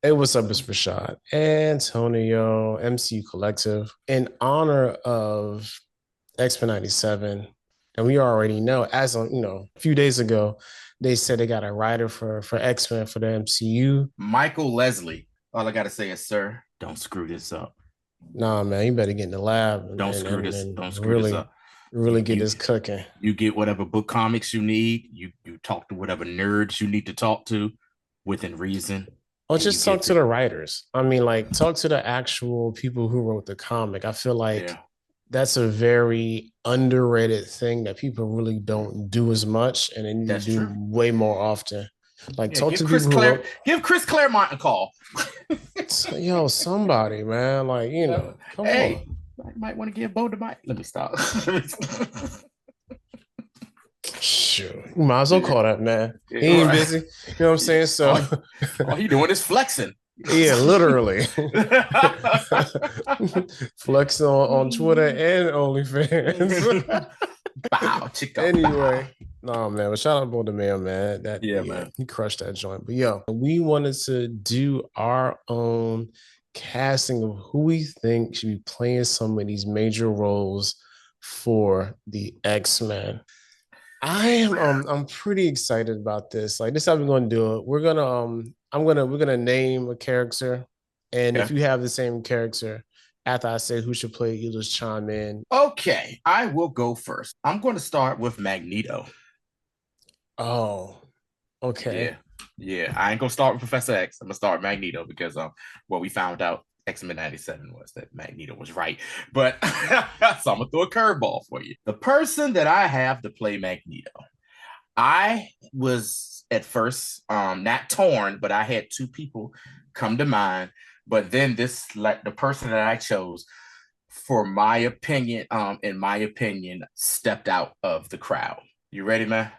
Hey, what's up? It's Rashad. Antonio, MCU Collective. In honor of X-Men 97, and we already know, as on, a few days ago, they said they got a writer for X-Men for the MCU. Michael Leslie. All I gotta say is, sir, don't screw this up. Nah, man, you better get in the lab and Don't and screw and, this. and Don't screw this really, up. really You get you this cooking. you get whatever book comics you need. You talk to whatever nerds you need to talk to within reason, Or and you just talk get to the the writers. I mean, like, talk to the actual people who wrote the comic. I feel like yeah. that's a very underrated thing that people really don't do as much, and they need to That's do true. way more often. Like, Yeah, talk to people who wrote, Give Chris Claremont a call. yo, somebody, man. Like, come on. Hey, I might want to give Bo the mic. Let me stop. Sure. You might as well call that man. Yeah, He ain't right. busy. You know what I'm saying? So, All he doing is flexing. yeah, literally. Flexing on Twitter and OnlyFans. Bow, chicka, bow. Anyway, no man, but shout out to the man. That Yeah, yeah, man. he crushed that joint. But yo, we wanted to do our own casting of who we think should be playing some of these major roles for the X-Men. I'm pretty excited about this. Like this is how we're gonna do it. We're gonna name a character, and if Okay. you have the same character, after I say who should play, you just chime in. Okay, I will go first. I'm going to start with Magneto. Oh, okay. Yeah, yeah. I ain't gonna start with Professor X. I'm gonna start with Magneto because what we found out X-Men 97 was that Magneto was right. But so I'm gonna throw a curveball for you. The person that I have to play Magneto, I was at first not torn, but I had two people come to mind. But then this like the person that I chose, for my opinion, in my opinion, stepped out of the crowd. You ready, man?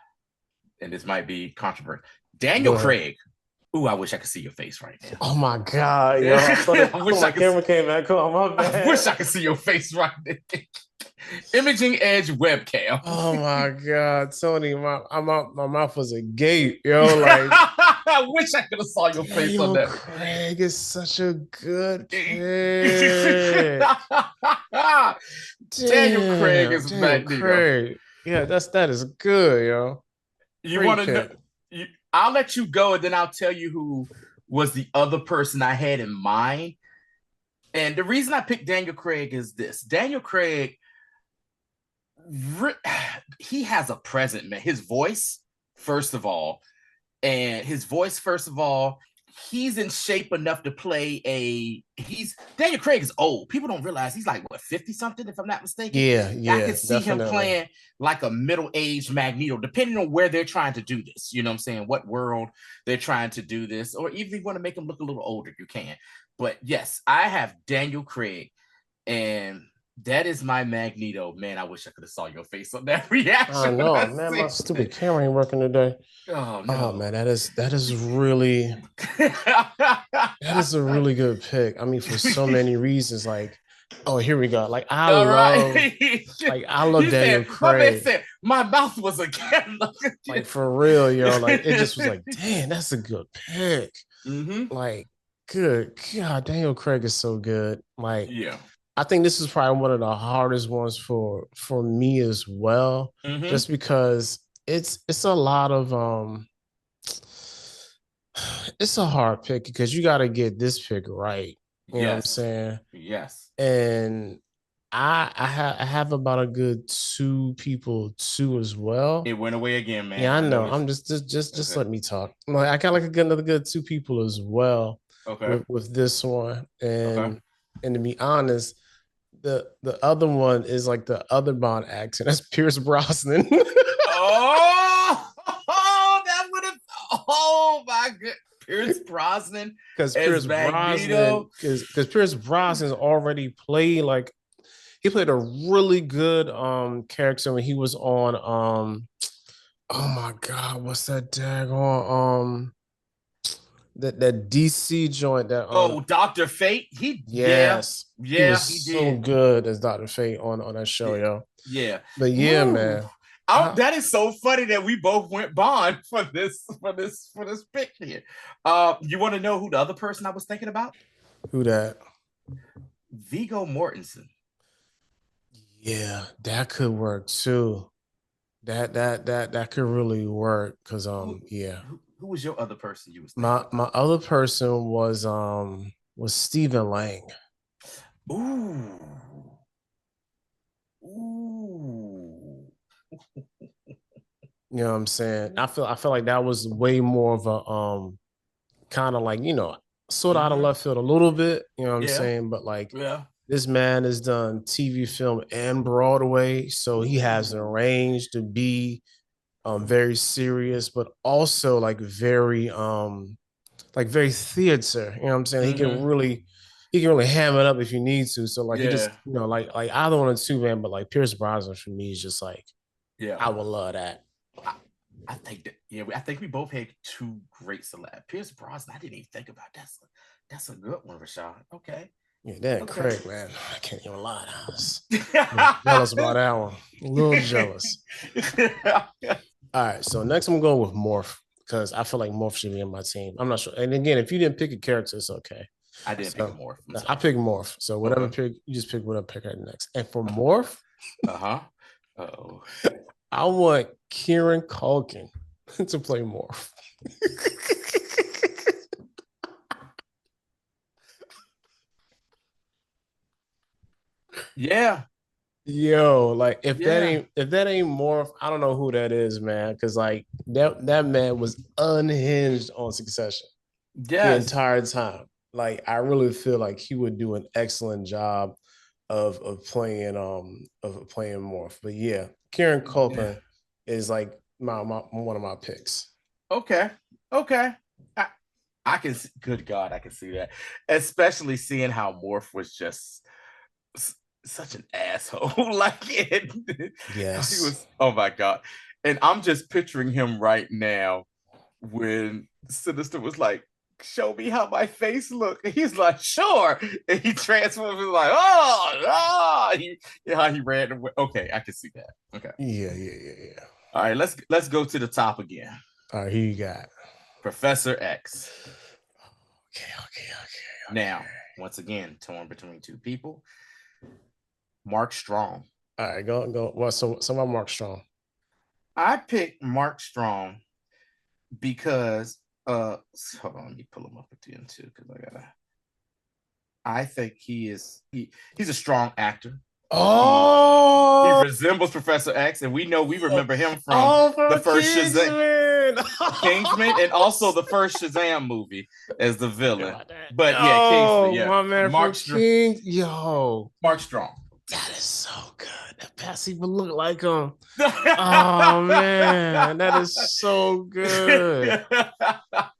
And this might be controversial. Daniel Go ahead. Craig. Ooh, I wish I could see your face right Oh my God, now. yo. I thought, I thought wish my I could. camera came back on. My I wish I bad. could see your face right now. Imaging Edge webcam. Oh my God, Tony, my mouth was agape, yo. Like, I wish I could have saw your face on Daniel that. Craig is such a good pick. Daniel Craig Damn, is Daniel Magneto. Craig. Yeah, that is good, yo. You Great want to know? pick. I'll let you go, and then I'll tell you who was the other person I had in mind. And the reason I picked Daniel Craig is this: Daniel Craig, he has a present, man. His voice, first of all, and his voice, first of all, he's in shape enough to play a. He's Daniel Craig is old. People don't realize he's like what 50 something, if I'm not mistaken. Yeah, I could yeah, see him definitely. playing like a middle-aged Magneto, depending on where they're trying to do this. You know what I'm saying? What world they're trying to do this, or even if you want to make him look a little older, you can. But yes, I have Daniel Craig, and that is my Magneto. Man, I wish I could have saw your face on that I reaction when know, I man. My said stupid it. camera ain't working today. Oh Oh no. man, that is really that is a really good pick. I mean, for so many reasons. Like, oh, here we go. All right. Like I love He Daniel said, my man Craig. said, my mouth was a candle. Like for real, yo. Like it just was like, damn, that's a good pick. Mm-hmm. Like, good God, Daniel Craig is so good. Like, Yeah. I think this is probably one of the hardest ones for me as well, Mm-hmm. just because it's a lot of it's a hard pick because you got to get this pick right. You know what I'm Yes. saying? Yes. And I have about a good two people too as well. It went away again, man. Yeah, I I know. noticed. I'm just Okay. let me talk. Like I got like another good two people as well Okay. with this one, Okay. and to be honest, the other one is like the other Bond actor. That's Pierce Brosnan. Oh, that would have. Oh my god, Pierce Brosnan Because as Pierce Brosnan, Magneto. because Pierce Brosnan's already played like he played a really good character when he was on oh my god, what's that daggone that DC joint that Oh, Doctor Fate. Yeah, yes, he was yeah, he so did. good as Dr. Fate on that show, Yeah, yo. yeah. But yeah, Woo. man. That is so funny that we both went Bond for this pick here. You want to know who the other person I was thinking about? Who that? Viggo Mortensen. Yeah, that could work too. That could really work because Who, yeah. who was your other person you was thinking My about? other person was Stephen Lang. Ooh. Ooh. You know what I'm saying? I feel like that was way more of a kind of like, sort of out of Mm-hmm. left field a little bit, you know what I'm Yeah. saying? But like Yeah. this man has done TV, film, and Broadway, so he has the Ooh. range to be very serious, but also like very theater. You know what I'm saying? Mm-hmm. He can really ham it up if you need to. So like he Yeah. just like either one of the two, man. But like Pierce Brosnan for me is just like Yeah. I would love that. I, I think that I think we both had two great celebs. Pierce Brosnan, I didn't even think about that's a good one, Rashad. Okay. Yeah, that Okay. Craig, man. I can't even lie. I was a little jealous about that one. A little jealous. All right, so next I'm going with Morph because I feel like Morph should be in my team. I'm not sure. And again, if you didn't pick a character, it's okay. I didn't pick a So Morph. I'm I sorry. pick Morph. So whatever Okay. pick, you just pick whatever pick right next. And for Morph, Uh-huh. Oh. I want Kieran Culkin to play Morph. Yeah. Yo, like Yeah. if that ain't Morph, I don't know who that is, man. Cause like that man was unhinged on Succession the Yes. entire time. Like I really feel like he would do an excellent job of playing Morph. But yeah, Kieran Yeah. Culkin is like my one of my picks. Okay. Okay. I, I can see, good God, I can see that. Especially seeing how Morph was just such an asshole. Like it, he Yes. was, oh my God. And I'm just picturing him right now when Sinister was like, show me how my face look. And he's like, sure. And he transforms and like, how he ran away. Okay, I can see that. Okay. Yeah. All right, let's go to the top again. All right, here you got. Professor X. Okay. Now, once again, torn between two people. Mark Strong. All right, go. Well, so I'm Mark Strong. I picked Mark Strong because hold on, let me pull him up again too, because I think he's a strong actor. He Oh, resembles Professor X, and we remember him from oh, the for first Shazam, Kingsman. Kingsman, and also the first Shazam movie as the villain. About that. But yeah, Kingsman, Yo, yeah, my man from King. Yo, Mark Strong. that is so good. That Pass even look like him. Oh man, that is so good.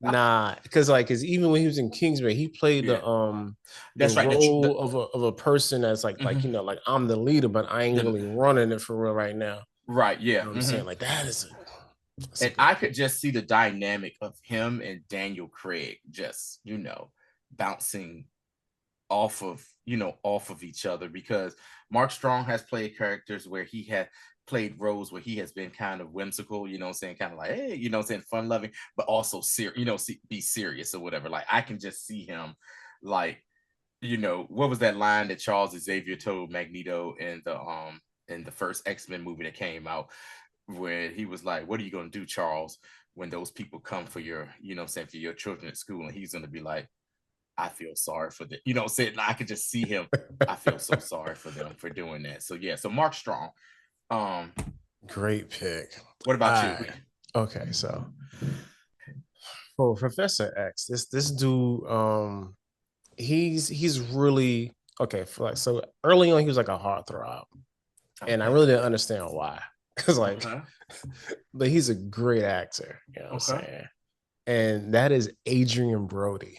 Nah, because even when he was in Kingsman, he played Yeah, the that's right. role of a person that's like Mhm. like I'm the leader, but I ain't the really running it for real right now. right, You yeah. know what I'm saying? Mhm. Like that's a And good I could pick. just see the dynamic of him and Daniel Craig just, bouncing off of each other, because Mark Strong has played characters where he had played roles where he has been kind of whimsical, saying, kind of like, hey, saying fun loving, but also be serious or whatever. Like I can just see him, like, what was that line that Charles Xavier told Magneto in the first X-Men movie that came out, where he was like, what are you going to do, Charles, when those people come for your, saying, for your children at school? And he's going to be like, I feel sorry for them. Saying, I could just see him. I feel so sorry for them for doing that. So yeah, so Mark Strong. Um, Great pick. what All about you? right. Okay, so for Professor X, this dude, he's really okay. For like so early on, he was like a heartthrob, and I Okay. really didn't understand why. Cause like, Okay. but he's a great actor. You know what I'm Okay. saying? And that is Adrian Brody.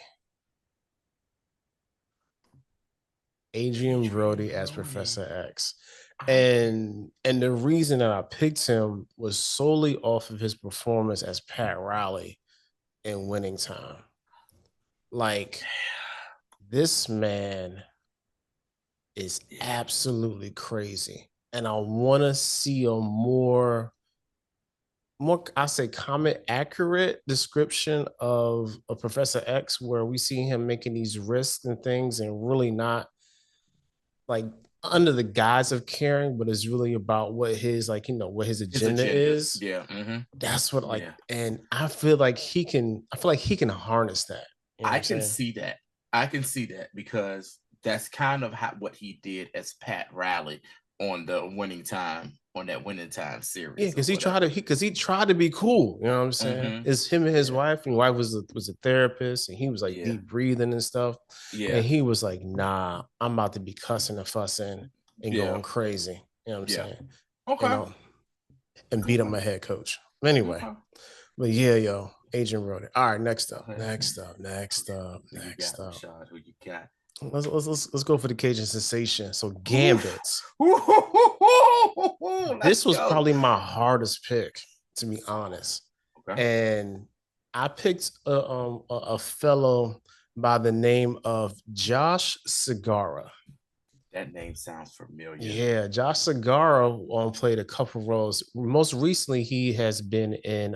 Adrian Adrian Brody as Brody. Professor X. I And the reason that I picked him was solely off of his performance as Pat Riley in Winning Time. Like this man is yeah. absolutely crazy. And I want to see a more more, I say, comic accurate description of Professor X, where we see him making these risks and things, and really not like under the guise of caring, but it's really about what his like what his His agenda agenda. is. Yeah. That's what like, Yeah. and I feel like he can. I feel like he can harness that. You know what I I'm can saying? see that. I can see that because that's kind of what he did as Pat Riley on the winning time on that winning time Yeah, series or because whatever. he tried to be cool. You know what I'm saying? Mm-hmm. It's him and his Yeah. wife, and wife was a therapist, and he was like Yeah. deep breathing and stuff. And Yeah. he was like, "Nah, I'm about to be cussing and fussing and Yeah. going crazy." You know what I'm Yeah. saying? And Okay. and beat up Okay. my head coach. Anyway, Okay. but yeah, yo, Agent wrote it. All right, next up, Okay. next up, next up, Who you next got, up. Rashad? Who you got? Let's go for the Cajun sensation. So Oof. Gambit. Let's This was go. probably my hardest pick, to be honest. Okay. And I picked a fellow by the name of Josh Segarra. That name sounds familiar. Yeah, Josh Segarra played a couple roles. Most recently, he has been in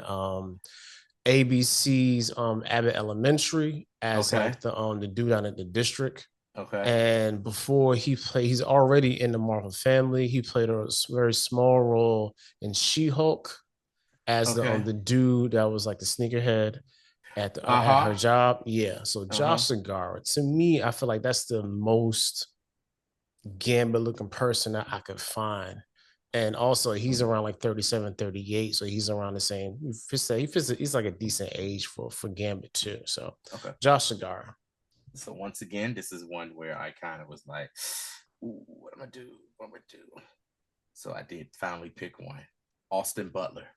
ABC's Abbott Elementary as Okay. like the dude down at the district. Okay. And before he's already in the Marvel family. He played a very small role in She-Hulk as Okay. the dude that was like the sneakerhead at Uh-huh. her job. Yeah. So Uh-huh. Josh Segarra, to me, I feel like that's the most Gambit looking person that I could find. And also he's around like 37, 38. So he's around the same. He's like a decent age for Gambit too. So Okay. Josh Segarra. So once again, this is one where I kind of was like, what am I do? What am I do? So I did finally pick one. Austin Butler.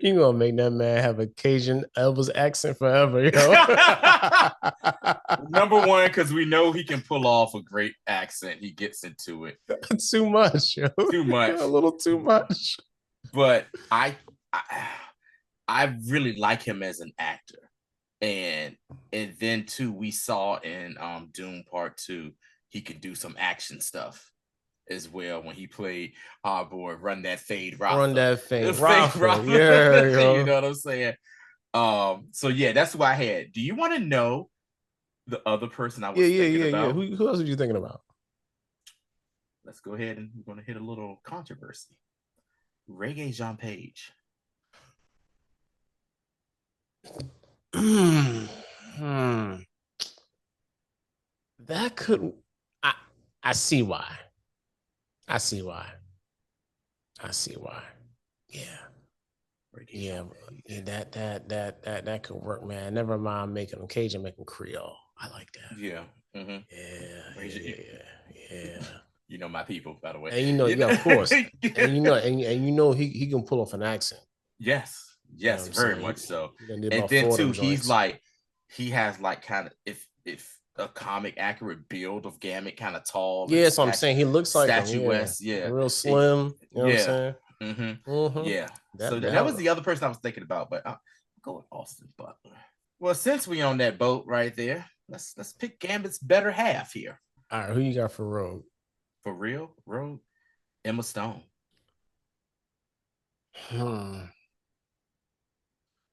You gonna make that man have a Cajun Elvis accent forever, yo. Number one, because we know he can pull off a great accent. He gets into it. Too much, yo. Too much. A little too much. But I really like him as an actor. And then too, we saw in Doom Part 2, he could do some action stuff as well when he played our boy Run That Fade Rafa. Run that fade Rafa. Yeah, you know what I'm saying? So yeah, that's what I had. Do you want to know the other person I was thinking about? Who else were you thinking about? Let's go ahead and we're going to hit a little controversy. Reggae Jean Page. That could I see why. I see why. I see why. Yeah. Yeah, that could work, man. Never mind making them Cajun, make them Creole. I like that. Yeah. Mm-hmm. Yeah. You know my people, by the way. And yeah, of course. and he can pull off an accent. Yes, very much so. And then too, he has like kind of if a comic accurate build of Gambit, kind of tall. Yeah, that's what I'm saying. He looks like statuesque. Yeah, real slim. You know what I'm saying? Yeah. That was the other person I was thinking about, but I'll go with Austin Butler. Well, since we on that boat right there, let's pick Gambit's better half here. All right, who you got for Rogue? For real, Rogue, Emma Stone.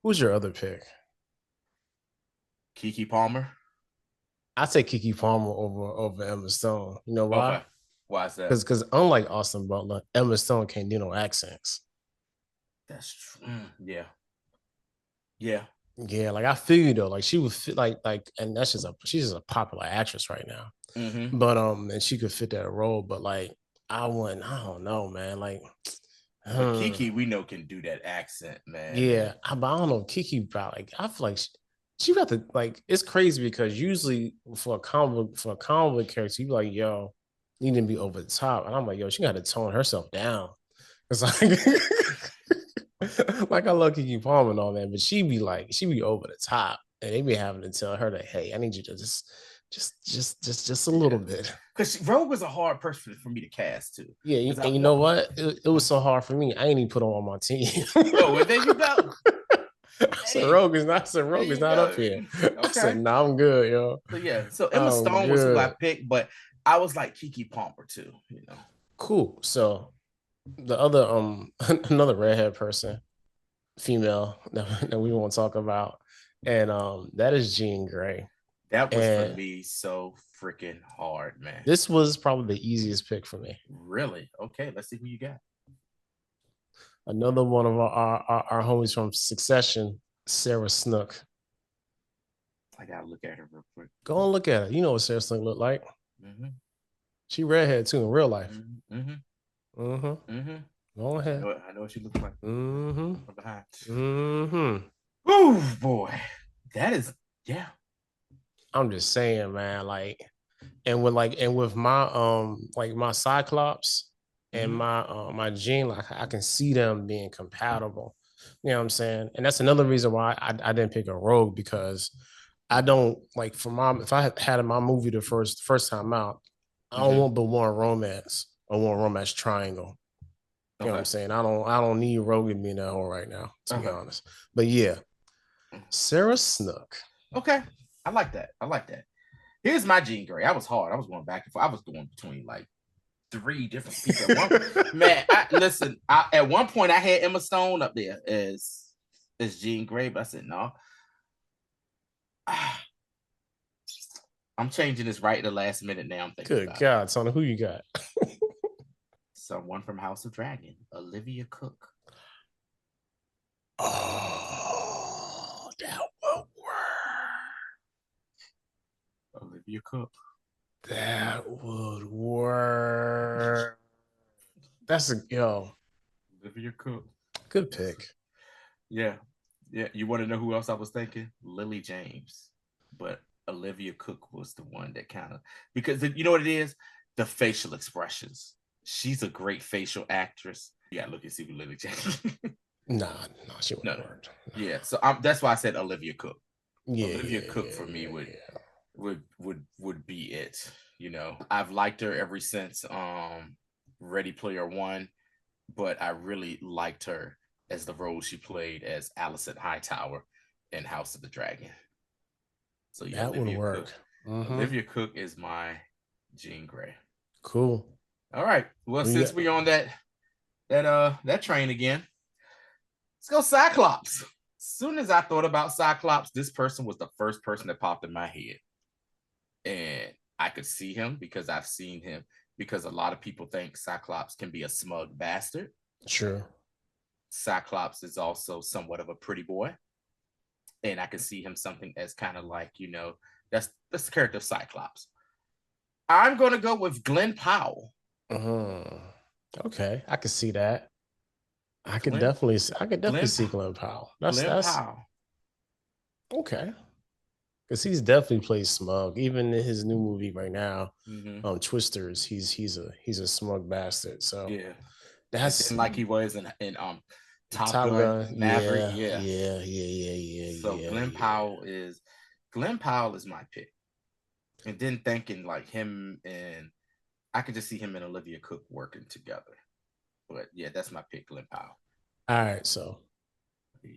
Who's your other pick? Keke Palmer. I'd say Keke Palmer over Emma Stone. You know why? Okay. Why is that? Because unlike Austin Butler, Emma Stone can't do no accents. That's true. Yeah. Like I feel you though. Like she would fit like, and she's just a popular actress right now. But and she could fit that role. But like I don't know, man. Like Keke, we know can do that accent, man. Yeah, but I don't know. Keke, like I feel like she got to like. It's crazy because usually for a comic book character, you be like, yo, you need to be over the top, and I'm like, yo, she got to tone herself down. It's like, like I love Keke Palmer and all that, but she be over the top, and they be having to tell her that, hey, I need you to just a little bit. Because Rogue was a hard person for me to cast too. Yeah, and you know what? It was so hard for me. I ain't even put on my team. Oh, well, there you go. So Rogue is not up here. Okay. I said, I'm good, yo. So Emma Stone was who I picked, but I was like Kiki Palmer too, you know. Cool. So the other another redhead person, female that we won't talk about, and that is Jean Grey. That was for And me so freaking hard, man. this was probably the easiest pick for me. Really? Okay, let's see who you got. Another one of our homies from Succession, Sarah Snook. I gotta look at her real quick. Go and look at her. You know what Sarah Snook looked like. Mm-hmm. She redhead too in real life. Mm-hmm. Mm-hmm. Mm-hmm. Go ahead. I know what she looks like. Mm-hmm. From behind. Mm-hmm. Oh boy. That is, yeah. I'm just saying, man, and with my like my Cyclops and my Jean, like I can see them being compatible. You know what I'm saying? And that's another reason why I didn't pick a rogue, because I don't like for my if I had my movie the first time out, I don't want but one romance or one romance triangle. You know what I'm saying? I don't need rogue in me in that hole right now, to be honest. But yeah, Sarah Snook. Okay. I like that. I like that. Here's my Jean Grey. I was hard. I was going back and forth. I was going between like 3 different people. Man, listen. At one point, I had Emma Stone up there as Jean Grey, but I said no. I'm changing this right at the last minute now. I'm thinking. Good God, Tony, who you got? Someone from House of Dragon, Olivia Cook. Oh, that would work. Olivia Cook. That would work. That's a Olivia Cook. Good pick. Yeah. Yeah. You want to know who else I was thinking? Lily James. But Olivia Cook was the one that kind of, because you know what it is? The facial expressions. She's a great facial actress. You gotta look and see what Lily James. Nah, she wouldn't work. Yeah. So that's why I said Olivia Cook. Yeah, Olivia Cook for me would be it. You know, I've liked her ever since Ready Player One, but I really liked her as the role she played as Alicent Hightower in House of the Dragon. So yeah, that would work. Olivia Cook is my Jean Grey. Cool. All right. Well, since we're on that train again, let's go Cyclops. As soon as I thought about Cyclops, this person was the first person that popped in my head. And I could see him because I've seen him, because a lot of people think Cyclops can be a smug bastard. Sure. Cyclops is also somewhat of a pretty boy. And I can see him something as kind of like, you know, that's the character of Cyclops. I'm going to go with Glenn Powell. Okay, I can see that. I could definitely see Glenn Powell. That's Powell. Okay. Because he's definitely played smug. Even in his new movie right now, Twisters, he's a smug bastard. So yeah, that's like he was in Top Gun, Maverick. Yeah. So Glenn Powell is my pick. And then thinking like him, and I could just see him and Olivia Cook working together. But yeah, that's my pick, Glenn Powell. All right, so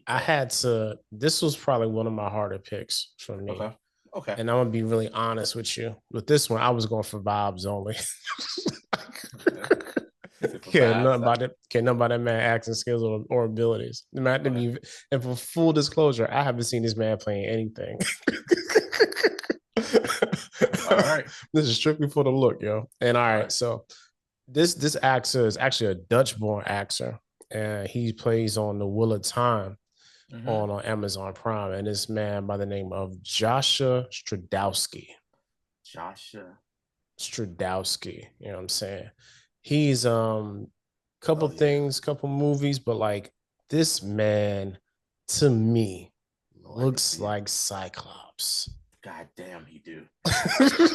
I had to. This was probably one of my harder picks for me. Okay. And I'm gonna be really honest with you. With this one, I was going for vibes only. Care nothing about that man acting skills or abilities. And for full disclosure, I haven't seen this man playing anything. All right. This is strictly for the look, yo. And all right, so this actor is actually a Dutch-born actor, and he plays on The Wheel of Time on Amazon Prime. And this man by the name of Joshua Stradowski. Stradowski, you know what I'm saying? He's couple things, couple movies, but like this man to me looks like Cyclops. God damn he do.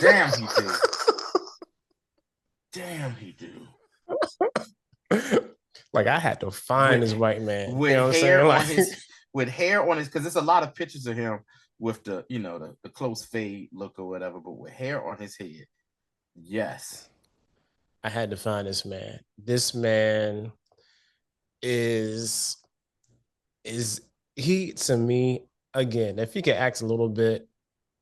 Damn he do. Damn he do. Like I had to find this white man with, you know hair on his, with hair on his, because there's a lot of pictures of him with the, you know, the close fade look or whatever, but with hair on his head. Yes. I had to find this man. This man is he, to me, again, if he can act a little bit,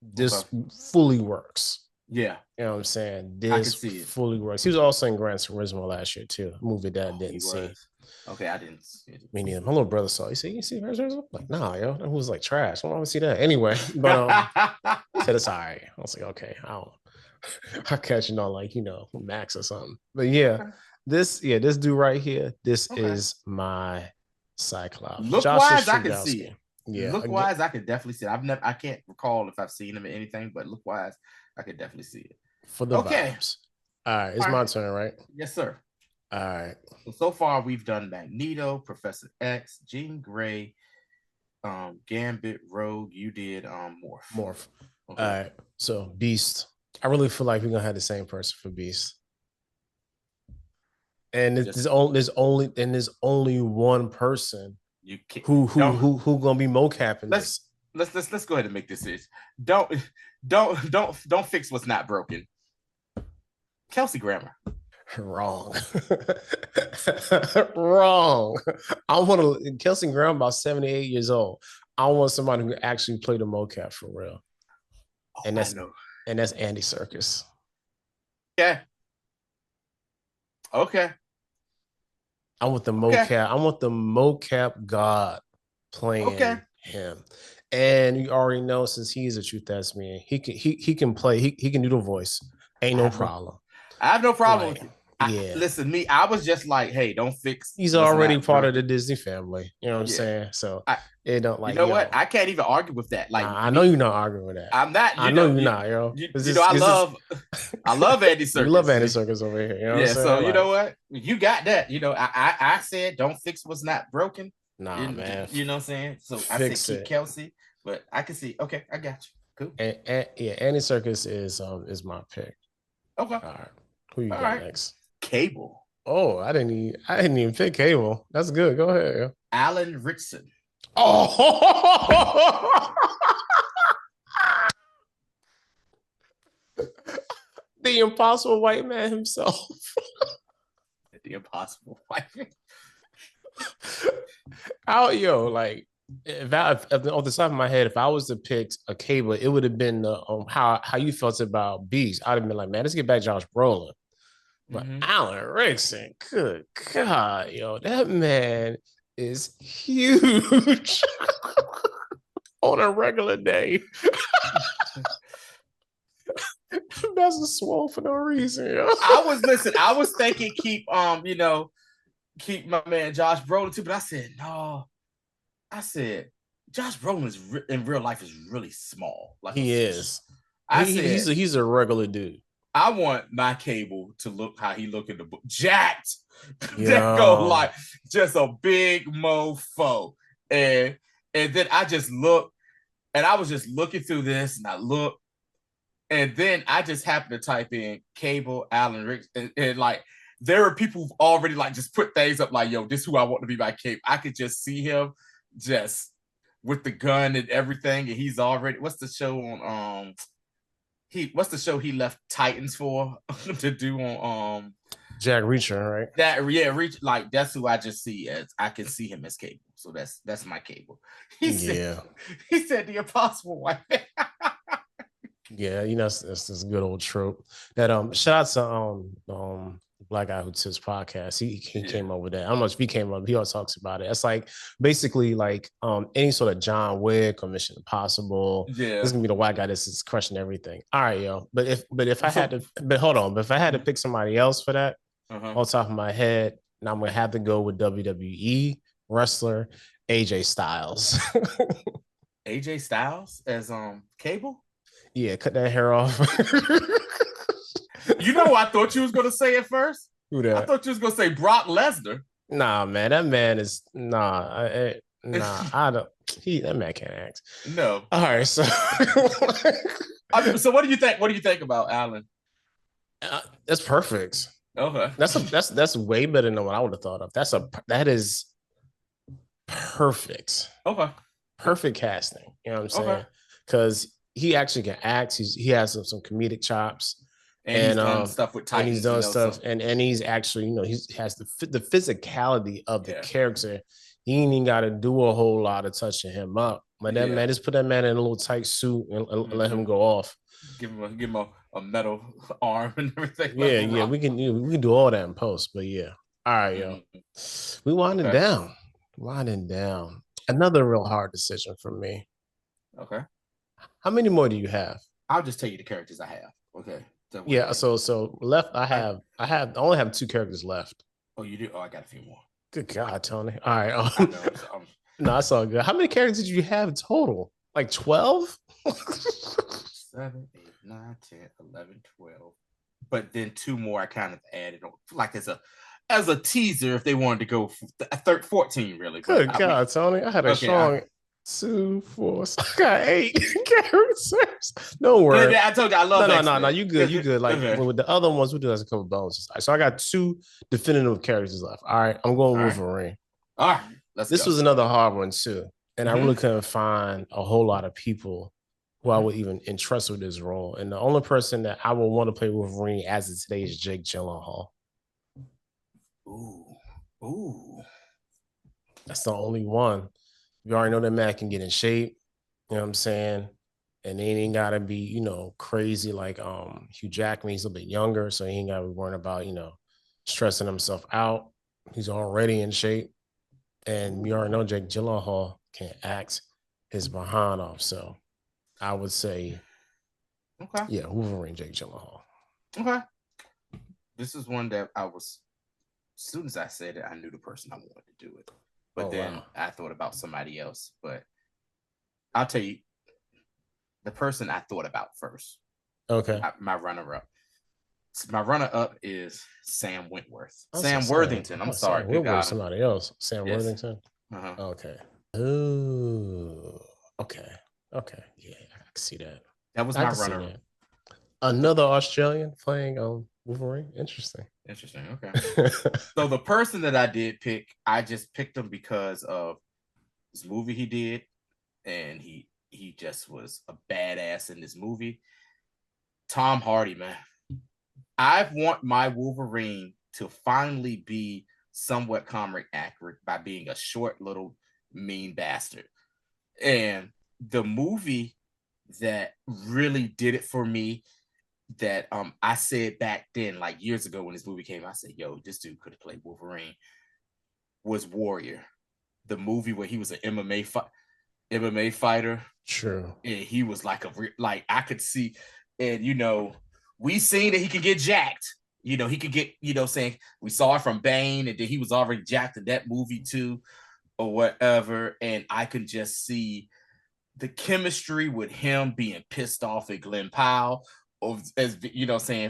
this fully works. Yeah, You know what I'm saying? I can This see it. fully works. He was also in Gran Turismo last year too, a movie that I Oh, he didn't see. was. Okay, I didn't see it. Me neither. My little brother saw it. He said, "You see Gran Turismo?" I'm like, nah, yo, that was like trash. I don't want to see that anyway. But he said it's all right. I was like, okay, I'll catch it on like Max or something. But yeah, Okay. this dude right here, this Okay. is my Cyclops, Look Joshua wise, I can see it. Stradowski. Yeah, Look again wise, I can definitely see it. I can't recall if I've seen him in anything, but look wise, I can definitely see it. for the Okay. vibes. All right, it's All my right. turn, right? Yes, sir. All right. So far we've done Magneto, Professor X, Jean Grey, Gambit, Rogue. You did Morph. Morph. All Okay. right. So Beast. I really feel like we're gonna have the same person for Beast. And there's only one person You can't don't who gonna be mocapping let's this. let's go ahead and make this is. Don't don't fix what's not broken. Kelsey Grammer. Wrong. Wrong. I want to Kelsey Graham about 78 years old. I want somebody who can actually play the mocap for real. Oh, And I that's know. and that's Andy Serkis. Okay. Okay. I want the Okay. mocap. I want the mocap god Okay. playing him. And you already know since he's a truth that's me, he can play, he can do the voice. Ain't no problem. I have no problem Like, with it. yeah. Listen, I was just like, hey, don't fix He's what's already not part of broken. the Disney family. You know what I'm Yeah. saying? So I it don't you like, know what? yo, I can't even argue with that. Like nah, I know me, you're not arguing with that. I'm not, I know you're not, yo. you know, I love Andy We love Circus. Andy Circus over here. You know what I'm Yeah, so saying? you know Like, what? You got that. You know, I said don't fix what's not broken. nah, And man. you know what I'm saying? So I said Fix keep it. Kelsey, but I can see. Okay, I got you. Cool. And yeah, Andy Circus is my pick. Okay. All right. Who you All got right. next? Cable. Oh, I didn't even pick Cable. That's good. Go ahead. Yo. Alan Ritchson. Oh, the impossible white man himself. The impossible wife. Yo, like if off the top of my head, if I was to pick a Cable, it would have been how you felt about Beast. I'd have been like, man, let's get back Josh Brolin. But Alan Rickson, good God, yo, that man is huge on a regular day. That's a swole for no reason, yo. I was thinking keep keep my man Josh Brolin too, but I said no. I said Josh Brolin is in real life is really small. Like He is. I said He's a regular dude. I want my Cable to look how he look in the book. Jacked. That go Yo. like just a big mofo. And then I just look and I was just looking through this and I look and then I just happened to type in Cable Alan Rick and like there are people who've already like just put things up like yo, this is who I want to be my Cable. I could just see him just with the gun and everything, and he's already what's the show on what's the show he left Titans for to do on Jack Reacher, right? that reach like that's who I just see as I can see him as Cable. So that's my Cable. He Yeah. said the impossible wife. Yeah, that's this good old trope. That shout out to black guy who tips podcast. He came up with that. I don't know if he came up. He always talks about it. It's like basically like any sort of John Wick or Mission Impossible. Yeah, This is gonna be the white guy that's just crushing everything. All right, yo. But if I had to, but hold on. But if I had to pick somebody else for that, on top of my head, now I'm gonna have to go with WWE wrestler AJ Styles. AJ Styles as Cable. Yeah, cut that hair off. You know, I thought you was gonna say it first. Who that? I thought you was gonna say Brock Lesnar. Nah, man, that man is nah. I don't. That man can't act. No. All right, so. So what do you think? What do you think about Alan? That's perfect. Okay. That's way better than what I would have thought of. That is perfect. Okay. Perfect casting. You know what I'm saying? Because he actually can act. He has some comedic chops. And he's done stuff with Titans. And he's done stuff, and he's actually, he has the physicality of the character. He ain't even got to do a whole lot of touching him up. But that man, just put that man in a little tight suit and let him go off. Give him a metal arm and everything. Yeah, yeah, we can do all that in post, but yeah. All right, yo. Mm-hmm. We winding Okay. down. Winding down. Another real hard decision for me. Okay. How many more do you have? I'll just tell you the characters I have. Okay. That Yeah, way. so left I I only have two characters left. Oh, you do? Oh, I got a few more. Good God, Tony. All right. I know. No, that's all good. How many characters did you have total? Like 12? 7, 8, 9, 10, 11, 12. But then two more I kind of added on, like as a teaser if they wanted to go 14 really. But Good God, Tony. I had a okay. strong 2, 4. I got 8 characters. Don't worry. I told you I love No. You good. You good. Like Okay. with the other ones, we do as a couple bonuses. So I got 2 definitive characters left. All right. I'm going All right. Wolverine. All right. This was another hard one too. And I really couldn't find a whole lot of people who I would even entrust with this role. And the only person that I would want to play Wolverine as of today is Jake Gyllenhaal. Ooh. That's the only one. You already know that man can get in shape. You know what I'm saying? And they ain't gotta be, crazy like Hugh Jackman. He's a little bit younger, so he ain't gotta be worrying about, stressing himself out. He's already in shape. And you already know Jake Gyllenhaal can act his behind off. So I would say, okay, yeah, Wolverine, Jake Gyllenhaal. Okay, this is one that as soon as I said it, I knew the person I wanted to do it. But then I thought about somebody else. But I'll tell you, the person I thought about first. Okay. My runner-up. My runner-up is Sam Wentworth. Sam Worthington. I'm sorry. Good God. Somebody else. Sam Worthington. Uh-huh. Okay. Ooh. Okay. Yeah, I can see that. That was my runner. Another Australian playing Wolverine. Interesting. Okay. So the person that I did pick, I just picked him because of this movie he did, and he just was a badass in this movie. Tom Hardy, man. I want my Wolverine to finally be somewhat comic accurate by being a short little mean bastard. And the movie that really did it for me, that I said back then, like years ago when this movie came, I said, yo, this dude could have played Wolverine, was Warrior. The movie where he was an MMA fighter. True. And he was like I could see, and we seen that he could get jacked. He could get, saying we saw it from Bane, and then he was already jacked in that movie too, or whatever. And I could just see the chemistry with him being pissed off at Glenn Powell, or as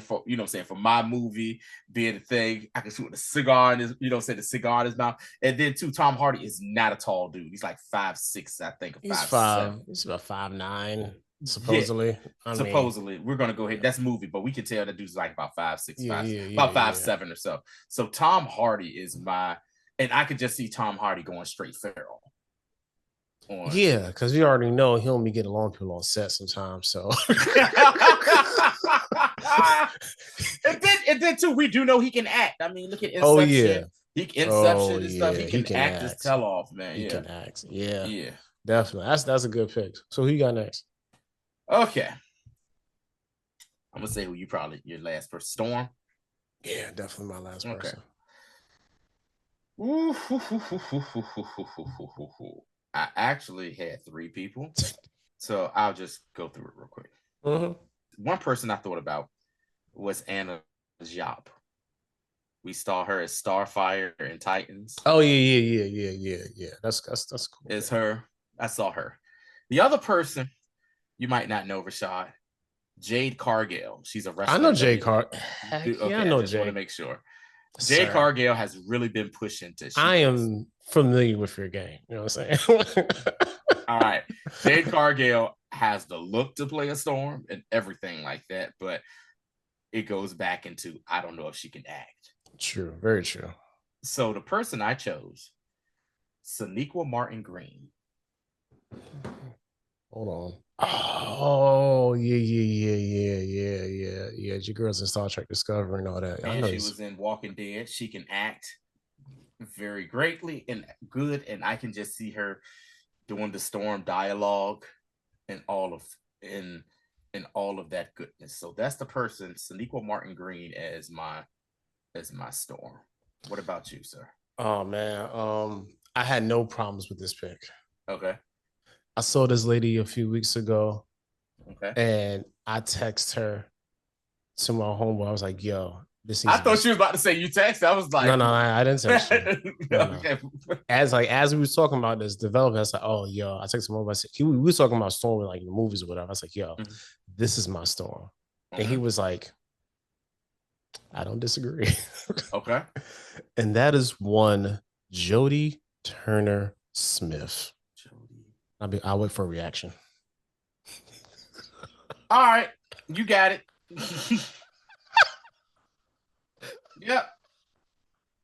for my movie being a thing. I can see with the cigar in his, the cigar in his mouth. And then too, Tom Hardy is not a tall dude. He's like 5'6", I think. He's 5'7". He's about 5'9". Supposedly, supposedly, we're gonna go ahead. That's movie, but we can tell that dude's like about 5'6", about 5'7" or so. So Tom Hardy is and I could just see Tom Hardy going straight feral. Yeah, because we already know he'll be getting along people on set sometimes. So, and then too, we do know he can act. I mean, look at Inception. Oh yeah, Inception and stuff. He can act his tail off, man. He can act. Yeah, definitely. That's a good pick. So who you got next? Okay. I'm gonna say who your last person. Storm. Yeah, definitely my last person. I actually had 3 people, so I'll just go through it real quick. One person I thought about was Anna Diop. We saw her as Starfire in Titans. Oh yeah. That's cool. It's her. I saw her. The other person, you might not know, Rashad. Jade Cargill. She's a wrestler. I know Jade Cargill. Okay, I know I just Jade. want to make sure. Jade Cargill has really been pushed into. I am familiar with your game. You know what I'm saying? All right. Jade Cargill has the look to play a Storm and everything like that, but it goes back into I don't know if she can act. True. Very true. So the person I chose, Sonequa Martin Green. Hold on. Oh, yeah. Your girl's in Star Trek Discovery and all that. And she was in Walking Dead. She can act very greatly and good, and I can just see her doing the Storm dialogue and all of and all of that goodness. So that's the person, Sonequa Martin Green, as my Storm. What about you, sir? Oh man, I had no problems with this pick. Okay. I saw this lady a few weeks ago, Okay. and I text her to my homeboy. I was like, "Yo, this needs I to be." thought you was about to say you text. I was like, No, I didn't text you. No, no. okay. As we was talking about this development, I was like, "Oh, yo," I texted him over. I said, we were talking about Storm like the movies or whatever. I was like, "Yo, Mhm. this is my Storm," and he Mhm. was like, "I don't disagree." Okay. And that is one Jodie Turner Smith. Jody. I'll wait for a reaction. All right, you got it. Yep.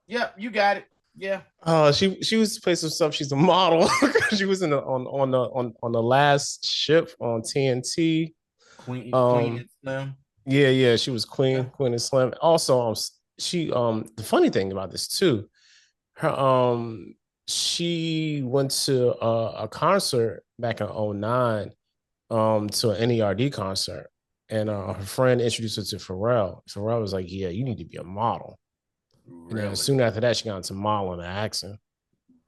Yep, you got it. Yeah. She was to play some stuff. She's a model. She was in on the last ship on TNT. Queen and Slim. Yeah, she was Okay. Queen and Slim. Also, she the funny thing about this too, her she went to a concert back in '09, to an NERD concert, and her friend introduced her to Pharrell. Pharrell was like, "Yeah, you need to be a model." And then Really? soon after that, she got into modeling and acting.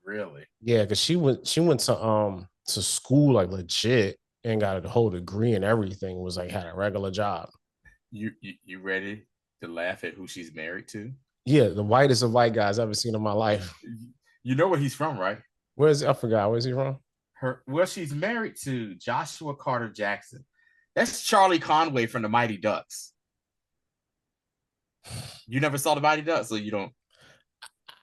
Really? Yeah, because she went to school like legit and got a whole degree and everything. Was like had a regular job. You ready to laugh at who she's married to? Yeah, the whitest of white guys I've ever seen in my life. You know where he's from, right? Where's I forgot? Where's he from? She's married to Joshua Carter Jackson. That's Charlie Conway from the Mighty Ducks. You never saw the Mighty Ducks, so you don't.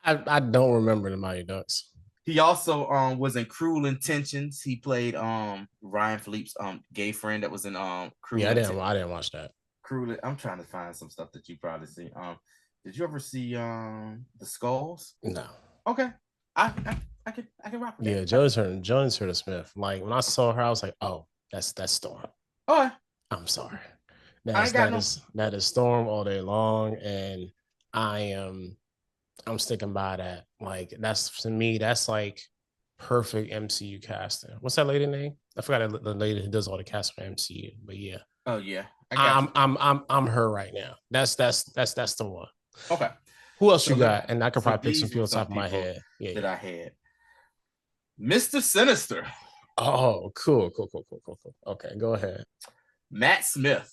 I don't remember the Mighty Ducks. He also was in Cruel Intentions. He played Ryan Philippe's gay friend that was in Cruel Yeah, Intentions. I didn't watch that. Cruel. I'm trying to find some stuff that you probably see. Did you ever see the Skulls? No. Okay, I can rock with Yeah, that. Jones Turner Smith. Like when I saw her, I was like, oh, that's Storm. Oh, I'm sorry. I ain't got no. That is Storm all day long, and I am I'm sticking by that. Like that's to me, that's like perfect MCU casting. What's that lady name? I forgot the lady who does all the cast for MCU. But yeah, Oh yeah, I got you. I'm her right now. That's the one. Okay, Who else so you got? And I could so probably pick some these were people off the some top of my people head. Yeah, that yeah. I had. Mr. Sinister, Oh, cool. Okay, go ahead. Matt Smith.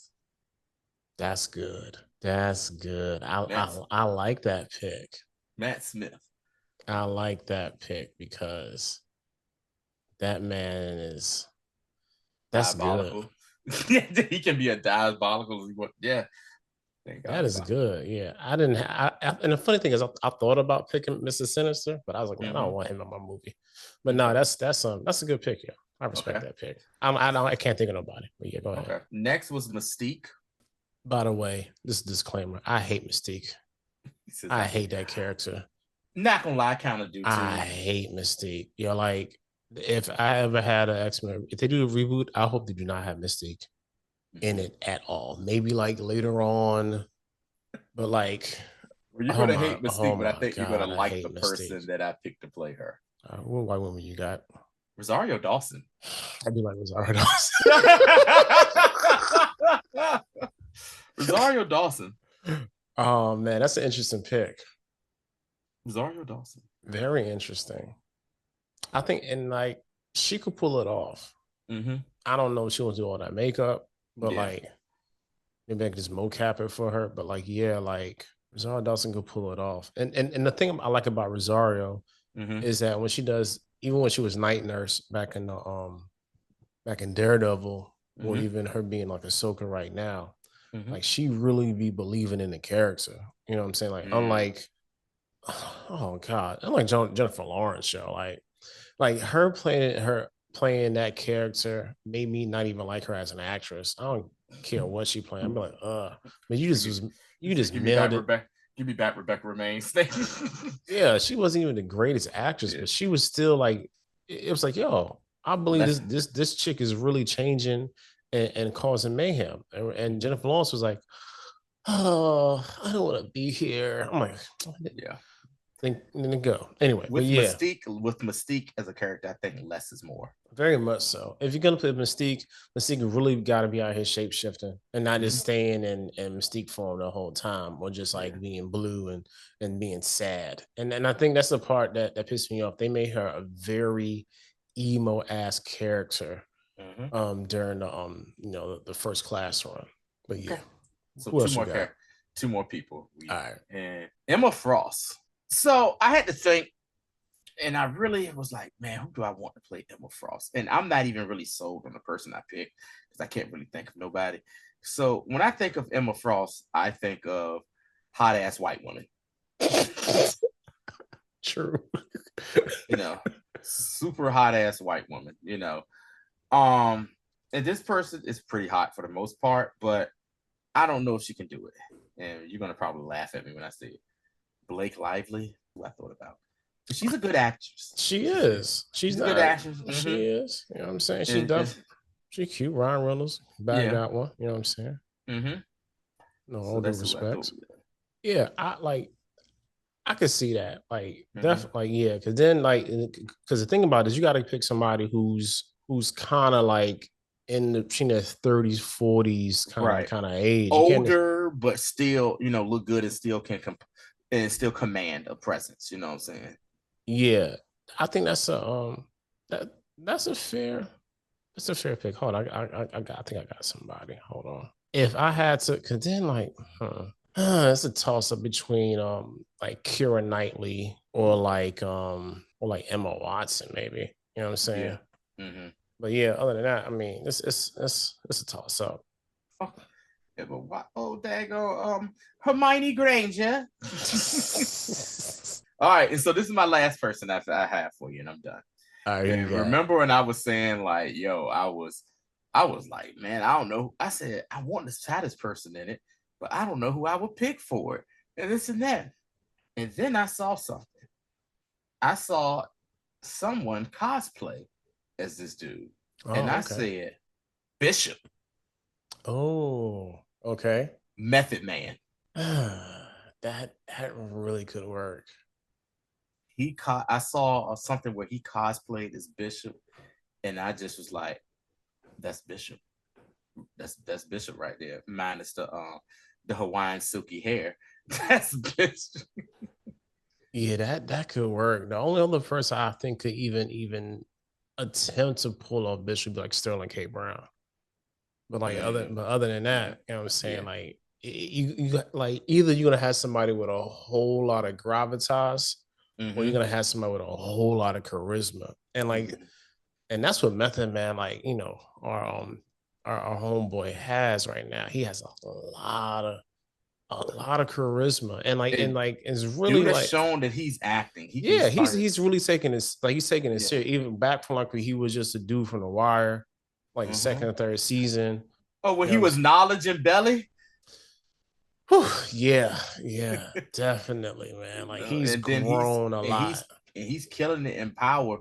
That's good. That's good. Matt I like that pick. Matt Smith. I like that pick because that man is that's good. Diabolical. Yeah, he can be a diabolical. Yeah, That is good. Yeah, I didn't. And the funny thing is, I thought about picking Mr. Sinister, but I was like, man, I don't want him in my movie. But no, that's a good pick. Yeah, I respect Okay. that pick. I can't think of nobody. But yeah, go ahead. Okay. Next was Mystique. By the way, this disclaimer: I hate Mystique. I hate that character. Not gonna lie, I kind of do too. I hate Mystique. You're like, if I ever had an X-Men, if they do a reboot, I hope they do not have Mystique in it at all. Maybe like later on, but like, well, you're gonna hate oh Mystique, but I think you're gonna God, I like hate the Mystique. person that I picked to play her. What white woman you got? Rosario Dawson. I'd be like Rosario Dawson. Rosario Dawson. Oh man, that's an interesting pick. Rosario Dawson. Very interesting. I think, and like, she could pull it off. Mm-hmm. I don't know if she wants to do all that makeup, but like, maybe I could just mocap it for her. But like, yeah, like Rosario Dawson could pull it off. And the thing I like about Rosario is that when she does, even when she was night nurse back in Daredevil, or even her being like Ahsoka right now, like she really be believing in the character. You know what I'm saying? Like, unlike, oh God, unlike Jennifer Lawrence show, like her playing that character made me not even like her as an actress. I don't care what she playing. I'm like, but you just nailed it. Give me back Rebecca Remains. Yeah, she wasn't even the greatest actress, but she was still like, it was like, yo, I believe this chick is really changing and causing mayhem. And Jennifer Lawrence was like, oh, I don't want to be here. I'm like, yeah. Then go anyway. But With yeah, Mystique as a character, I think less is more. very much so. If you're gonna put Mystique, Mystique really got to be out here shape shifting and not just staying in Mystique form the whole time, or just like being blue and being sad. And I think that's the part that pissed me off. They made her a very emo ass character during the the first class run. But yeah, Okay. So who else you got? two more people. All right. And Emma Frost. So I had to think, and I really was like, man, who do I want to play Emma Frost? And I'm not even really sold on the person I picked because I can't really think of nobody. So when I think of Emma Frost, I think of hot ass white woman. True. Super hot ass white woman, and this person is pretty hot for the most part, but I don't know if she can do it. And you're gonna probably laugh at me when I say it. Blake Lively, who I thought about. She's a good actress. She is. She's a good actress. She is. You know what I'm saying? She She's cute. Ryan Reynolds bagged that one. You know what I'm saying? No, all due respect. Yeah, I could see that. Like, definitely, yeah. Because then, because the thing about it is, you got to pick somebody who's kind of like in the 30s, 40s kind of age, older, but still, look good and still can still command a presence. You know what I'm saying? Yeah, I think that's that's a fair pick. Hold on, I think I got somebody. Hold on. If I had to, because then it's a toss up between like Keira Knightley or like Emma Watson, maybe. You know what I'm saying? Yeah. But yeah, other than that, I mean, it's a toss up. Yeah, but what? Oh, dago, Hermione Granger. All right, and so this is my last person I have for you, and I'm done. And remember when I was saying like, yo, I was like, man, I don't know. I said I want to try this person in it, but I don't know who I would pick for it, and this and that. And then I saw something. I saw someone cosplay as this dude, and I said Bishop. Oh, okay. Method Man. that really could work. I saw something where he cosplayed as Bishop, and I just was like, that's Bishop. That's Bishop right there, minus the Hawaiian silky hair. That's Bishop. Yeah, that could work. The only other person I think could even attempt to pull off Bishop like Sterling K. Brown. But other than that, you know what I'm saying? Like you like either you're gonna have somebody with a whole lot of gravitas, or you're gonna have somebody with a whole lot of charisma. And and that's what Method Man, our homeboy has right now. He has a lot of charisma, and it's really like shown that he's acting. He's really taking this serious. Even back from like when he was just a dude from The Wire, like second or third season. Oh, when he was Knowledge and Belly. Yeah, definitely, man. Like he's grown a lot. He's killing it in Power.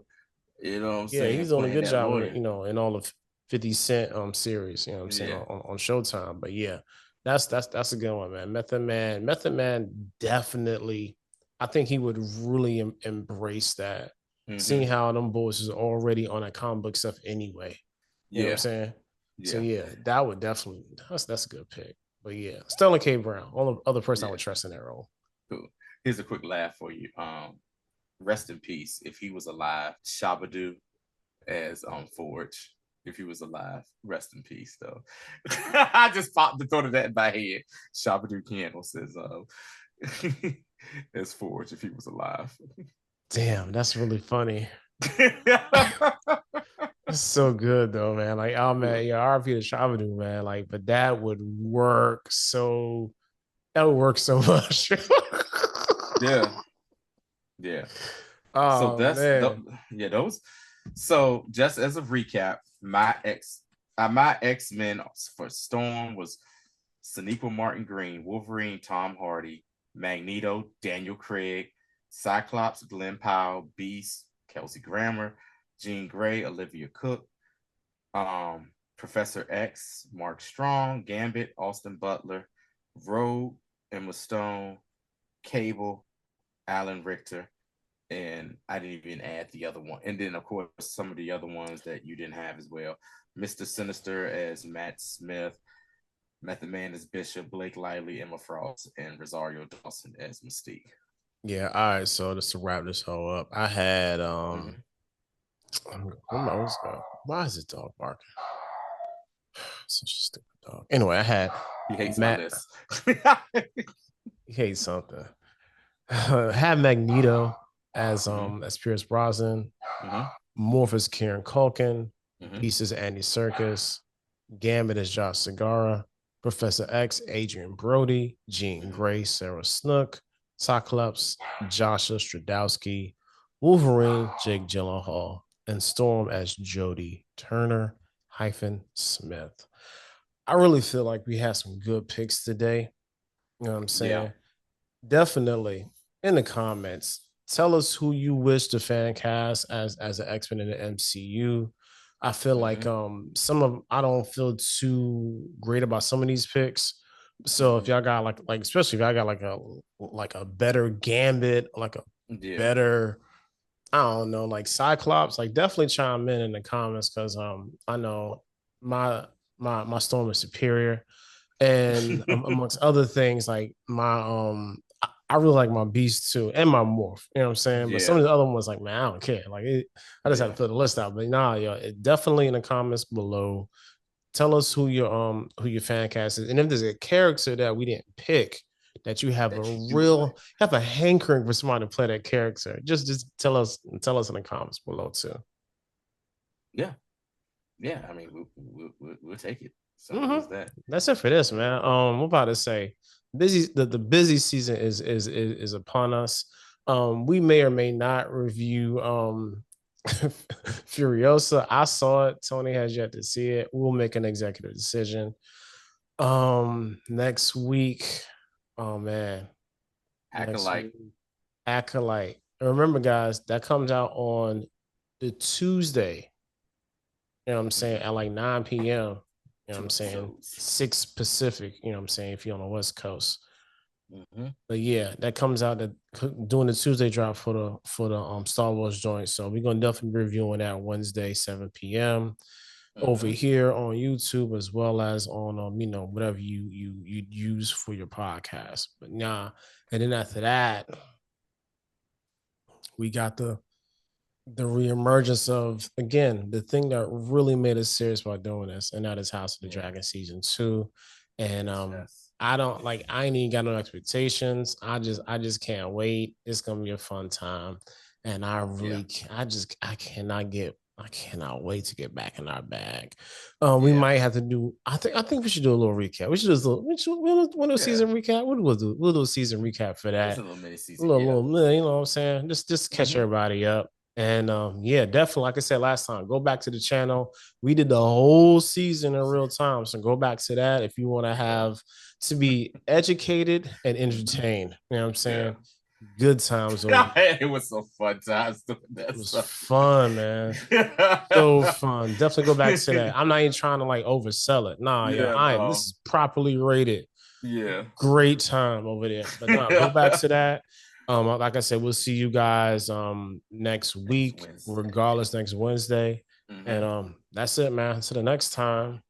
You know what I'm saying? Yeah, he's doing a good job, in all of 50 Cent series, you know what I'm saying, on Showtime. But yeah, that's a good one, man. Method Man definitely, I think he would really embrace that. Seeing how them boys is already on that comic book stuff anyway. You know what I'm saying? Yeah. So yeah, that would definitely that's a good pick. But yeah, Sterling K. Brown, only other person I would trust in that role. Cool. Here's a quick laugh for you. Rest in peace. If he was alive, Shabba-Doo as Forge. If he was alive, rest in peace. Though I just popped the thought of that in my head. Shabba-Doo Candle says as Forge if he was alive. Damn, that's really funny. It's so good though, man. Like, oh man, RP to Shabba-Doo, man. Like, but that would work so much. Yeah. Oh, so that's man. those. So just as a recap, my X-Men for Storm was Sonequa Martin Green, Wolverine Tom Hardy, Magneto Daniel Craig, Cyclops Glenn Powell, Beast Kelsey Grammer, Jean Grey Olivia Cook, Professor X Mark Strong, Gambit Austin Butler, Rogue Emma Stone, Cable Alan Richter, and I didn't even add the other one. And then, of course, some of the other ones that you didn't have as well. Mr. Sinister as Matt Smith, Method Man as Bishop, Blake Lively, Emma Frost, and Rosario Dawson as Mystique. Yeah, all right. So just to wrap this whole up, I had why is this dog barking? Such a stupid dog. Anyway, I had He hates Matt. my list. He hates something. Had Magneto as Pierce Brosnan, Morph as Kieran Culkin, Beast as Andy Serkis, Gambit as Josh Segarra, Professor X, Adrian Brody, Jean Grey, Sarah Snook, Cyclops, Joshua Stradowski, Wolverine, Jake Gyllenhaal, and Storm as Jodie Turner Smith. I really feel like we had some good picks today. You know what I'm saying? Yeah. Definitely in the comments, tell us who you wish the fan cast as an X-Men in the MCU. I feel like I don't feel too great about some of these picks. So if y'all got like especially if y'all got like a better Gambit, like a better, I don't know, like Cyclops, like definitely chime in the comments because I know my Storm is superior. And amongst other things, like I really like my Beast too, and my Morph. You know what I'm saying? Yeah. But some of the other ones, like, man, I don't care. Like, I just have to fill the list out. But nah, definitely in the comments below, tell us who your fan cast is, and if there's a character that we didn't pick that you have have a hankering for somebody to play that character, just tell us in the comments below too. Yeah. I mean, we'll take it. So that's it for this, man. I'm about to say the busy season is upon us. We may or may not review Furiosa. I saw it. Tony has yet to see it. We'll make an executive decision. Next week. Oh man. Acolyte. Remember, guys, that comes out on the Tuesday. You know what I'm saying? At like 9 p.m. You know what I'm saying? 6 Pacific, you know what I'm saying, if you're on the West Coast. But yeah, that comes out doing the Tuesday drop for the Star Wars joint. So we're gonna definitely be reviewing that Wednesday, 7 p.m. over here on YouTube, as well as on whatever you use for your podcast. But and then after that, we got the reemergence of, again, the thing that really made us serious about doing this, and that is House of the Dragon season 2. And I ain't even got no expectations. I just can't wait. It's gonna be a fun time, and I cannot wait to get back in our bag. We might have to do. I think we should do a little recap. We should we'll do a season recap. We'll do a season recap for that. Just a little mini season. You know what I'm saying? Just catch everybody up. And definitely, like I said last time, go back to the channel. We did the whole season in real time, so go back to that if you want to be educated and entertained. You know what I'm saying? Good times. It was so fun times. It was fun, man. So fun. Definitely go back to that. I'm not even trying to like oversell it. This is properly rated. Yeah. Great time over there. But go back to that. Like I said, we'll see you guys next week, regardless, next Wednesday. And that's it, man. Until the next time.